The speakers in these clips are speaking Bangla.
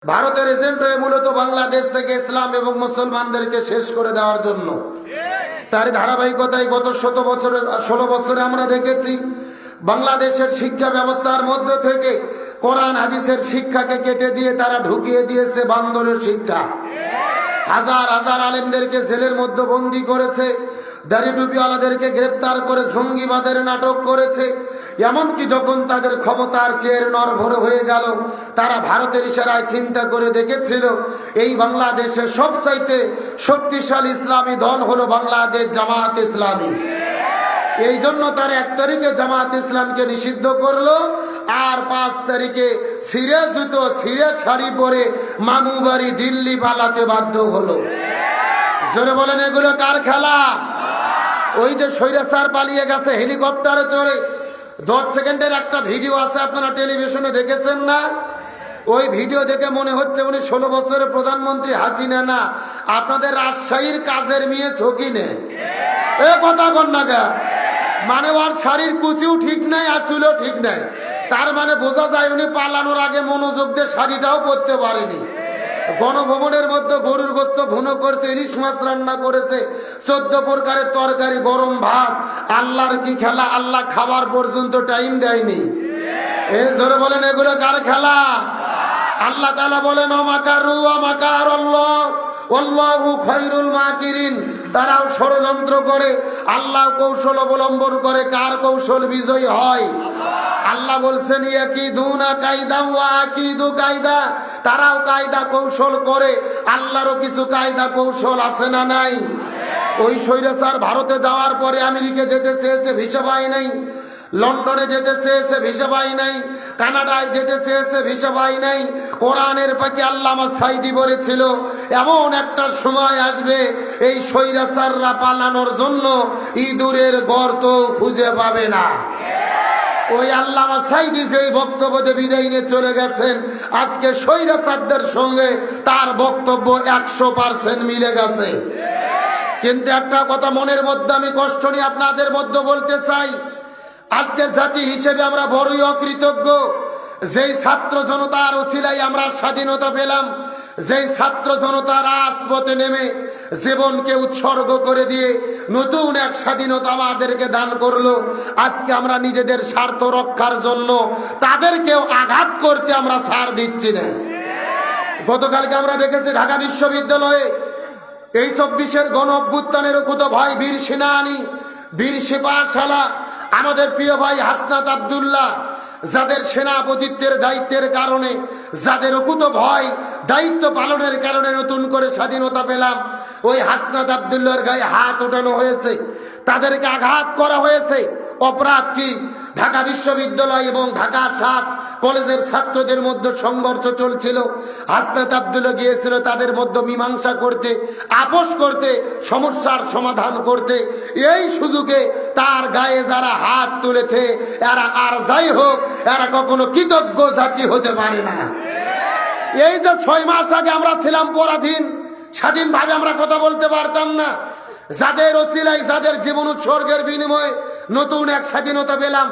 ভারতের এজেন্ট হয়ে মূলত বাংলাদেশ থেকে ইসলাম এবং মুসলমানদেরকে শেষ করে দেওয়ার জন্য। তার ধারাবাহিকতায় গত 16 বছরে আমরা দেখেছি বাংলাদেশের শিক্ষা ব্যবস্থার মধ্য থেকে কোরআন হাদিসের শিক্ষাকে কেটে দিয়ে তারা ঢুকিয়ে দিয়েছে বান্দরের শিক্ষা। হাজার হাজার আলেমদেরকে জেলের মধ্যে বন্দী করেছে, দাড়ি টুপিওয়ালাদেরকে গ্রেপ্তার করে জঙ্গিবাদের নাটক করেছে। এমনকি যখন তাদের ক্ষমতার চেয়ে নড়বড়ে হয়ে গেল, তারা ভারতের ইশারায় চিন্তা করে দেখেছিল এই বাংলাদেশের সবচাইতে শক্তিশালী ইসলামী দল হলো বাংলাদেশ জামাত ইসলামী। এই জন্য তার 1 তারিখে জামাত ইসলামকে নিষিদ্ধ করলো, আর 5 তারিখে ছিঁড়ে জুতো ছিঁড়ে শাড়ি পরে মামু বাড়ি দিল্লি পালাতে বাধ্য হলো। জোরে বলেন, এগুলো কার খেলা? ওই যে স্বৈরাচার পালিয়ে গেছে হেলিকপ্টারে চড়ে, 10 সেকেন্ডের একটা ভিডিও আছে, আপনারা টেলিভিশনে দেখেছেন না? ওই ভিডিও দেখে মনে হচ্ছে উনি 16 বছরের প্রধানমন্ত্রী হাসিনা না, আপনাদের রাজশাহীর কাজের মেয়ে সকিনে। এ কথা কন না গা, মানে ওর শাড়ির কুচিও ঠিক নাই, আসলেও ঠিক নাই। তার মানে বোঝা যায় উনি পালানোর আগে মনোযোগ দিয়ে শাড়িটাও পরতে পারেনি। গণভবনের মধ্যে গরুর গোস্ত ভুনো করছে, ইলিশ মাছ রান্না করেছে, 14 প্রকারের তরকারি, গরম ভাত। আল্লাহর কি খেলা? আল্লাহ খাবার পর্যন্ত টাইম দেয়নি। এ জোরে বলেন, এগুলো কার খেলা? আল্লাহ তাআলা বলেন অমাকারু অমাকার আল্লাহ আল্লাহু খায়রুল মাকিরিন। তারাও ষড়যন্ত্র করে, আল্লাহ কৌশল অবলম্বন করে। কার কৌশল বিজয়ী হয়? আল্লাহ বলছেন ইয়াকিদুনা কায়দা ওয়া আকিদু কায়দা। তারাও কায়দা কৌশল করে, আল্লাহরও কিছু কায়দা কৌশল আছে না নাই? ওই স্বৈরাচার ভারতে যাওয়ার পরে আমেরিকা যেতে চেয়েছে, ভিসা পায় নাই। লন্ডনে যেতে চেয়েছে, ভিসা পায় নাই। কানাডায় যেতে চেয়েছে, ভিসা পায় নাই। কোরআনের পাখি আল্লামা সাইদি বলেছিল এমন একটা সময় আসবে এই স্বৈরাচাররা পালানোর জন্য ইঁদুরের গর্ত খুঁজে পাবে না। ওই আল্লামা সাইদি যে বক্তব্যে বিদায় নিয়ে চলে গেছেন, আজকে স্বৈরাচারদের সঙ্গে তার বক্তব্য 100% মিলে গেছে। কিন্তু একটা কথা মনের মধ্যে আমি কষ্ট নিয়ে আপনাদের মধ্যে বলতে চাই, আজকে জাতি হিসেবে আমরা বড়ই অকৃতজ্ঞ। যেই ছাত্র জনতার ওসিলায় আমরা স্বাধীনতা পেলাম, যেই ছাত্র জনতা রাজপথে নেমে জীবনকে উৎসর্গ করে দিয়ে নতুন এক স্বাধীনতা আমাদেরকে দান করলো, আজকে আমরা নিজেদের স্বার্থ রক্ষার জন্য তাদেরকেও আঘাত করতে আমরা ছাড় দিচ্ছি না। গতকালকে আমরা দেখেছি ঢাকা বিশ্ববিদ্যালয়ে এই 24-এর গণ অভ্যুত্থানের উকুত ভাই বীর সেনানী, বীর সিপাহসালা, আমাদের প্রিয় ভাই হাসনাত আব্দুল্লাহ, যাদের সেনাপতিত্বের দায়িত্বের কারণে, যাদের অকুত ভয় দায়িত্ব পালনের কারণে নতুন করে স্বাধীনতা পেলাম, ওই হাসনাত আব্দুল্লাহর গায়ে হাত ওঠানো হয়েছে, তাদেরকে আঘাত করা হয়েছে। অপরাধ কি? ঢাকা বিশ্ববিদ্যালয় এবং ঢাকা 7 কলেজের ছাত্রদের মধ্যে সংঘর্ষ চলছিল। হাসনাত আব্দুল্লাহ গিয়েছিল তাদের মধ্যে মীমাংসা করতে, আপোষ করতে, সমস্যার সমাধান করতে। এই সুযোগে তার গায়ে যারা হাত তুলেছে, এরা আর যাই হোক, এরা কখনো কৃতজ্ঞ জাতি হতে পারে না। এই যে 6 মাস আগে আমরা ছিলাম পরাধীন, স্বাধীনভাবে আমরা কথা বলতে পারতাম না, যাদের ওসিলায়, যাদের জীবন উৎসর্গের বিনিময়ে নতুন এক স্বাধীনতা পেলাম,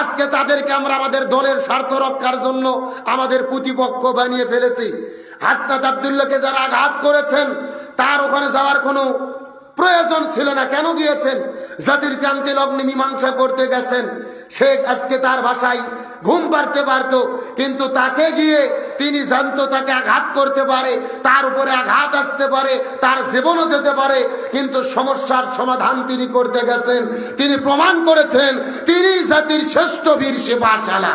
আজকে তাদেরকে আমরা আমাদের দলের স্বার্থ রক্ষার জন্য আমাদের প্রতিপক্ষ বানিয়ে ফেলেছি। হাসনাত আব্দুল্লাহকে যারা আঘাত করেছেন, তার ওখানে যাওয়ার কোনো প্রয়োজন ছিল না। কেন গিয়েছেন? জাতির ক্রান্তি লগ্নে মীমাংসা করতে গেছেন। সে আজকে তার বাসায় ঘুম পাড়তে পারত, কিন্তু তাকে গিয়ে তিনি জানতো তাকে আঘাত করতে পারে, তার উপরে আঘাত আসতে পারে, তার জীবনও যেতে পারে, কিন্তু সমস্যার সমাধান তিনি করতে গেছেন। তিনি প্রমাণ করেছেন তিনি জাতির শ্রেষ্ঠ বীর সিপাহসালা।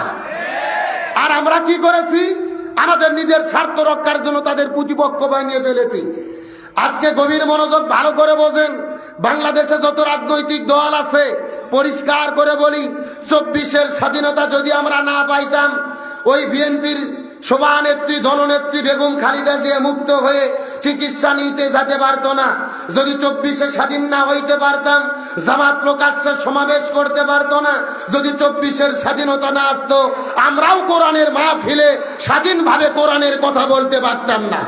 আর আমরা কি করেছি? আমাদের নিজের স্বার্থ রক্ষার জন্য তাদের প্রতিপক্ষ বানিয়ে ফেলেছি। আজকে গভীর মনোযোগ ভালো করে বোঝেন, বাংলাদেশে যত রাজনৈতিক দল আছে, পরিষ্কার করে বলি, 24-এর স্বাধীনতা যদি আমরা না পাইতাম, ওই বিএনপির সভানেত্রী, দলনেত্রী বেগম খালেদা জিয়া মুক্ত হয়ে চিকিৎসা নিতে যেতে পারতো না। যদি 24-এ স্বাধীন না হইতে পারতাম, জামাত প্রকাশ্যে সমাবেশ করতে পারতো না। যদি 24-এর স্বাধীনতা না আসতো, আমরাও কোরআনের মাহফিলে স্বাধীনভাবে কোরআনের কথা বলতে পারতাম না।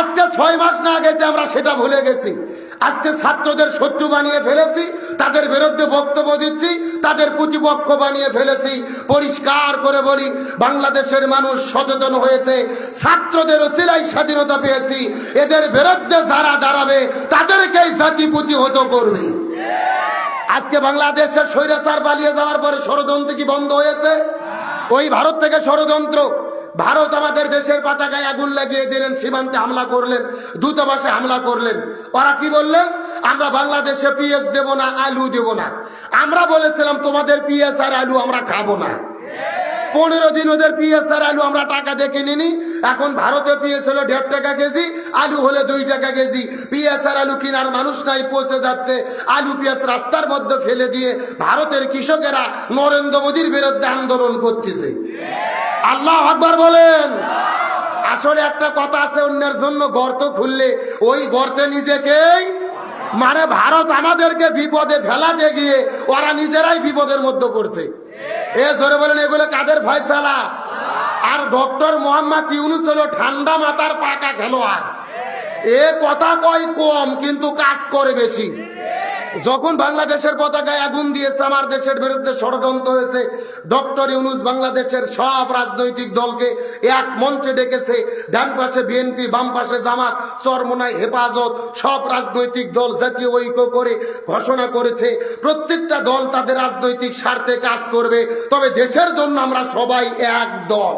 আজকে 6 মাস না আগে আমরা সেটা ভুলে গেছি। আজকে ছাত্রদের শত্রু বানিয়ে ফেলেছি, তাদের বিরুদ্ধে বক্তব্য দিচ্ছি, তাদের প্রতিপক্ষ বানিয়ে ফেলেছি। পরিষ্কার করে বলি, বাংলাদেশের মানুষ সচেতন হয়েছে, ছাত্রদের ওসিলায় স্বাধীনতা পেয়েছি। এদের বিরুদ্ধে যারা দাঁড়াবে তাদেরকেই জাতি প্রতিহত করবে। আজকে বাংলাদেশের স্বৈরাচার পালিয়ে যাওয়ার পরে ষড়যন্ত্র কি বন্ধ হয়েছে? ওই ভারত থেকে ষড়যন্ত্র। ভারত আমাদের দেশের পতাকায় আগুন লাগিয়ে দিলেন, সীমান্তে হামলা করলেন, দূতাবাসে হামলা করলেন। ওরা কি বললেন? আমরা বাংলাদেশে পিএস দেব না, আলু দেব না। আমরা বলেছিলাম তোমাদের পিএস আর আলু আমরা খাবো না। 15 দিন ওদের পিএস আর আলু আমরা টাকা দিয়ে কিনিনি। এখন ভারতে পিএস হলো 1.5 টাকা কেজি, আলু হলে 2 টাকা কেজি। পিএস আর আলু কেনার মানুষ নাই, পৌঁছে যাচ্ছে। আলু পিএস রাস্তার মধ্যে ফেলে দিয়ে ভারতের কৃষকেরা নরেন্দ্র মোদীর বিরুদ্ধে আন্দোলন করতেছে। আল্লাহু আকবার বলেন। আসলে একটা কথা আছে, অন্যের জন্য গর্ত খুললে ওই গর্তে নিজেকেই, মানে ভারত আমাদেরকে বিপদে ফেলাতে গিয়ে ওরা নিজেরাই বিপদের মধ্যে পড়ছে। এ জোরে বলেন, এগুলো কাদের ফয়সালা? আর ডক্টর মোহাম্মদ ইউনূস হলো ঠান্ডা মাথার পাকা খেলোয়াড়। এ কথা কয় কম, কিন্তু কাজ করে বেশি। যখন বাংলাদেশের পতাকায় আগুন দিয়েছে, আমার দেশের বিরুদ্ধে ষড়যন্ত্র হয়েছে, ডক্টর ইউনূস বাংলাদেশের সব রাজনৈতিক দলকে এক মঞ্চে ডেকেছে। ডান পাশে বিএনপি, বাম পাশে জামাত, চরমোনাই, হেফাজত, সব রাজনৈতিক দল জাতীয় ঐক্য করে ঘোষণা করেছে প্রত্যেকটা দল তাদের রাজনৈতিক স্বার্থে কাজ করবে, তবে দেশের জন্য আমরা সবাই এক দল।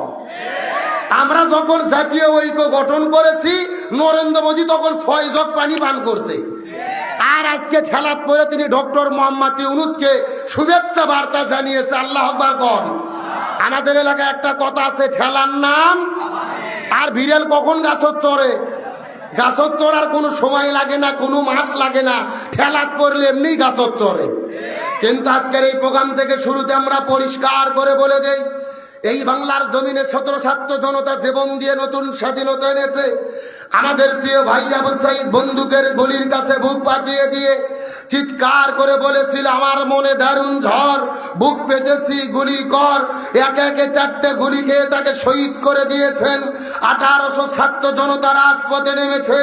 আমরা যখন জাতীয় ঐক্য গঠন করেছি, নরেন্দ্র মোদী তখন 6 জগ পানি পান করছে। আর আজকে ঠেলাত পরে তিনি ডক্টর মোহাম্মদ ইউনূসকে শুভেচ্ছা বার্তা জানিয়েছে। আল্লাহু আকবার কোন। আমাদের এলাকায় একটা কথা আছে, ঠেলার নাম। আর বিড়াল কখন গাছত চড়ে? গাছত চড়ার কোনো সময় লাগে না, কোনো মাস লাগে না, ঠেলাত পড়লে এমনি গাছত চড়ে। কিন্তু আজকের এই প্রোগ্রাম থেকে শুরুতে আমরা পরিষ্কার করে বলে দেই, এই বাংলার জমিনে 17 ছাত্র জনতা জীবন দিয়ে নতুন স্বাধীনতা এনেছে। আমাদের প্রিয় ভাই আবু সাইদ বন্দুকের গুলির কাছে বুক পাতিয়ে দিয়ে চিৎকার করে বলেছিল, আমার মনে দারুণ ঝড়, বুক পেতেছি গুলি কর। একে একে 4টে গুলি খেয়ে তাকে শহীদ করে দিয়েছেন। 1800 ছাত্র জনতা রাজপথে নেমেছে।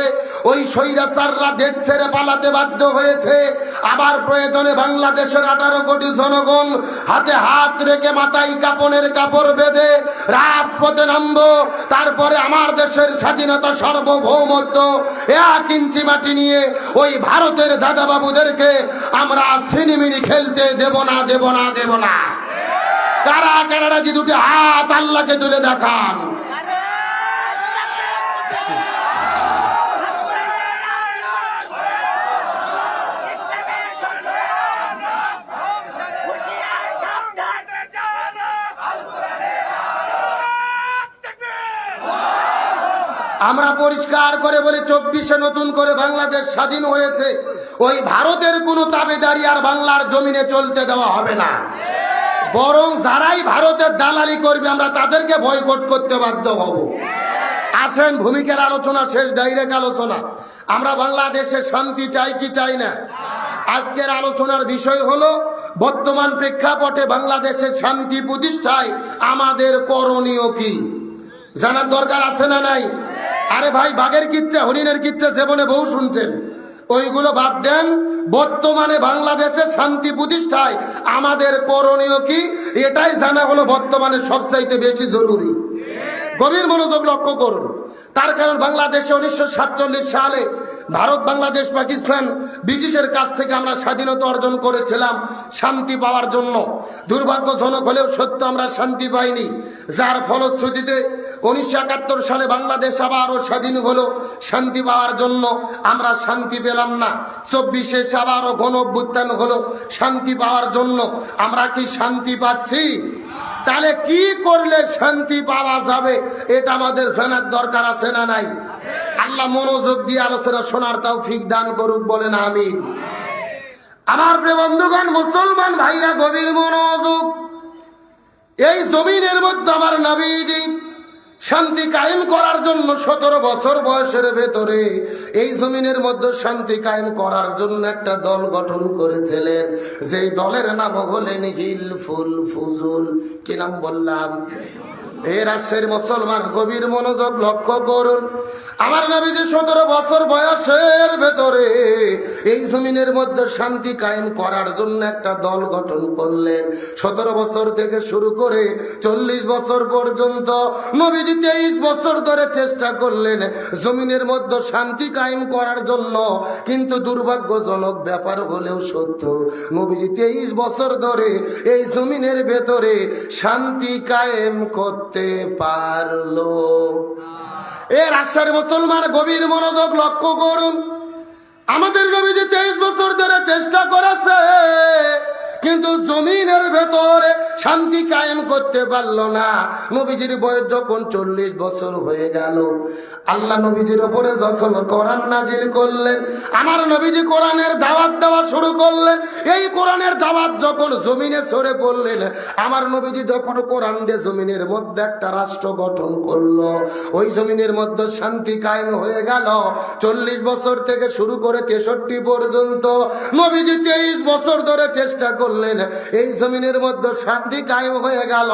ওই স্বৈরাচাররা দেশ ছেড়ে পালাতে বাধ্য হয়েছে। আবার প্রয়োজনে বাংলাদেশের 18 কোটি জনগণ হাতে হাত রেখে মাথায় কাপনের কাপড় বেঁধে রাজপথে নামবো। তারপরে আমার দেশের স্বাধীনতা, সার্বভৌমত্ব 1 ইঞ্চি মাটি নিয়ে ওই ভারতের দাদাবাবুদেরকে আমরা সিনেমিনি খেলতে দেব না, দেব না, দেব না। কারা কারা যে দুটি হাত আল্লাহকে তুলে দেখান। আমরা পরিষ্কার করে বলি, 24-এ নতুন করে বাংলাদেশ স্বাধীন হয়েছে। ওই ভারতের কোনো তাবেদারি আর বাংলার জমিনে চলতে দেওয়া হবে না। বরং যারাই ভারতের দালালি করবে আমরা তাদেরকে বয়কট করতে বাধ্য হব। আসেন, ভূমিকার আলোচনা শেষ, ডাইরেক্ট আলোচনা। আমরা বাংলাদেশে শান্তি চাই কি চাই না? আজকের আলোচনার বিষয় হলো, বর্তমান প্রেক্ষাপটে বাংলাদেশের শান্তি প্রতিষ্ঠায় আমাদের করণীয় কি জানার দরকার আছে না নাই? আরে ভাই, বাঘের কিচ্ছা, হরিণের কিচ্ছা জীবনে বহু শুনছেন, ওইগুলো বাদ দেন। বর্তমানে বাংলাদেশের শান্তি প্রতিষ্ঠায় আমাদের করণীয় কি, এটাই জানা হলো বর্তমানে সবচাইতে বেশি জরুরি। গভীর মনোযোগ লক্ষ্য করুন। তার কারণ, বাংলাদেশে 1947 সালে ভারত, বাংলাদেশ, পাকিস্তান, ব্রিটিশের কাছ থেকে আমরা স্বাধীনতা অর্জন করেছিলাম শান্তি পাওয়ার জন্য। দুর্ভাগ্যজনক হলেও সত্য, আমরা শান্তি পাইনি। যার ফলশ্রুতিতে 1971 সালে বাংলাদেশ আবারও স্বাধীন হলো। শান্তি পাওয়ার জন্য আমরা শান্তি পেলাম না। 24-এ আবারও গণ অভ্যুত্থান হলো শান্তি পাওয়ার জন্য। আমরা কি শান্তি পাচ্ছি? তাহলে কি করলে শান্তি পাওয়া যাবে, এটা আমাদের জানার দরকার আছে না নাই? আল্লাহ মনোযোগ দিয়ে আলোচনা শোনার তৌফিক দান করুক, বলেন আমিন। আমার প্রিয় বন্ধুগণ, মুসলমান ভাইরা, গভীর মনোযোগ। এই জমিনের মধ্যে আমার নবীজি শান্তি কায়েম করার জন্য 17 বছর বয়সের ভেতরে এই জমিনের মধ্যে শান্তি কায়েম করার জন্য একটা দল গঠন করেছিলেন, যেই দলের নাম হলেন হিলফুল ফুজুল। কি নাম বললাম? এ রাষ্ট্রের মুসলমান গভীর মনোযোগ লক্ষ্য করুন। আমার নবীজি 17 বছর বয়সের ভেতরে এই জমিনের মধ্যে শান্তি কায়েম করার জন্য একটা দল গঠন করলেন। 17 বছর থেকে শুরু করে 40 বছর পর্যন্ত নবীজি 23 বছর ধরে চেষ্টা করলেন জমিনের মধ্যে শান্তি কায়েম করার জন্য। কিন্তু দুর্ভাগ্যজনক ব্যাপার হলেও সত্য, নবীজি 23 বছর ধরে এই জমিনের ভেতরে শান্তি কায়েম করতে পারলো। এ রাষ্ট্রের মুসলমান গভীর মনোযোগ লক্ষ্য করুন। আমাদের নবীজি 23 বছর ধরে চেষ্টা করেছে, কিন্তু জমিনের ভেতরে শান্তি কায়েম করতে পারলো না। নবীজির বয়স যখন 40 বছর হয়ে গেল, আল্লাহ নবীজির উপরে যখন কোরআন নাজিল করলেন, আমার নবীজি কোরআনের দাওয়াত দেওয়া শুরু করলেন। এই কোরআনের দাওয়াত যখন জমিনে ছড়ে পড়লেন, আমার নবীজি যখন কোরআন দিয়ে জমিনের মধ্যে একটা রাষ্ট্র গঠন করলো, ওই জমিনের মধ্যে শান্তি কায়েম হয়ে গেল। 40 বছর থেকে শুরু করে 63 পর্যন্ত নবীজি 23 বছর ধরে চেষ্টা করলেন, এই জমিনের মধ্যে শান্তি কায়েম হয়ে গেল।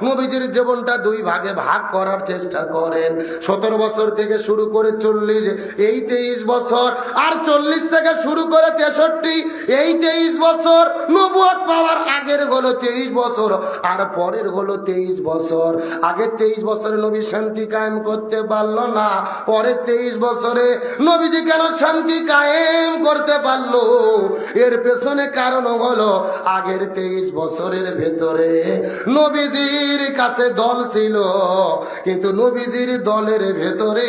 নবীজির জীবনটা 2 ভাগে ভাগ করার চেষ্টা করেন। 17 বছর থেকে শুরু করে 40, এই 23 বছর, আর 40 থেকে শুরু করে 63, এই 23 বছর। নবুয়ত পাওয়ার আগের হলো 23 বছর, আর পরের হলো 23 বছর। আগের 23 বছরে নবী শান্তি কায়েম করতে পারলো না, পরের 23 বছরে নবীজি কেন শান্তি কায়েম করতে পারলো? এর পেছনে কারণ হলো আগের 23 বছরের ভেতরে নবীজির কাছে দল ছিল, কিন্তু নবীজির দলের ভেতরে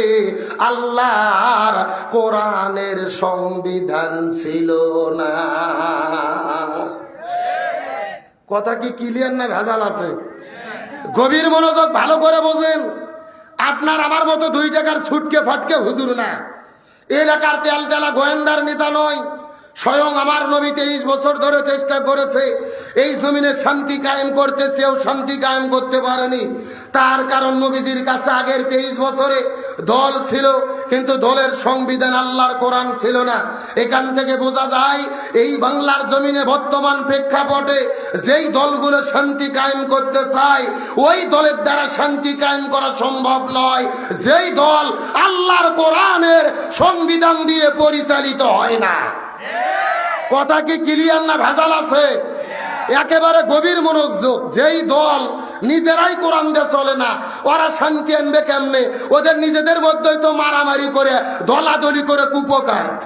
আল্লাহর কোরআনের সংবিধান ছিল না। কথা কি ক্লিয়ার না ভেজাল আছে? গভীর মনোযোগ ভালো করে বোঝেন। আপনার আমার মতো 2 টাকার ছুটকে ফাটকে হুজুর না, এলাকার তেল তেলা গোয়েন্দার নেতা নয়। স্বয়ং আমার নবী 23 বছর ধরে চেষ্টা করেছে এই জমিনে শান্তি কায়েম করতে, সেও শান্তি কায়েম করতে পারেনি। তার কারণ নবীজির কাছে আগের 23 বছরে দল ছিল, কিন্তু দলের সংবিধান আল্লাহর কোরআন ছিল না। এখান থেকে বোঝা যায় এই বাংলার জমিনে বর্তমান প্রেক্ষাপটে যেই দলগুলো শান্তি কায়েম করতে চায়, ওই দলের দ্বারা শান্তি কায়েম করা সম্ভব নয়, যেই দল আল্লাহর কোরআনের সংবিধান দিয়ে পরিচালিত হয় না। কথা কি ক্লিয়ার না ভেজাল আছে? একেবারে গভীর মনোযোগ। যেই দল নিজেরাই কোরআন দিয়ে চলে না, ওরা শান্তি আনবে কেমনে? ওদের নিজেদের মধ্যেই তো মারামারি করে, দলাদলি করে কুপকাত।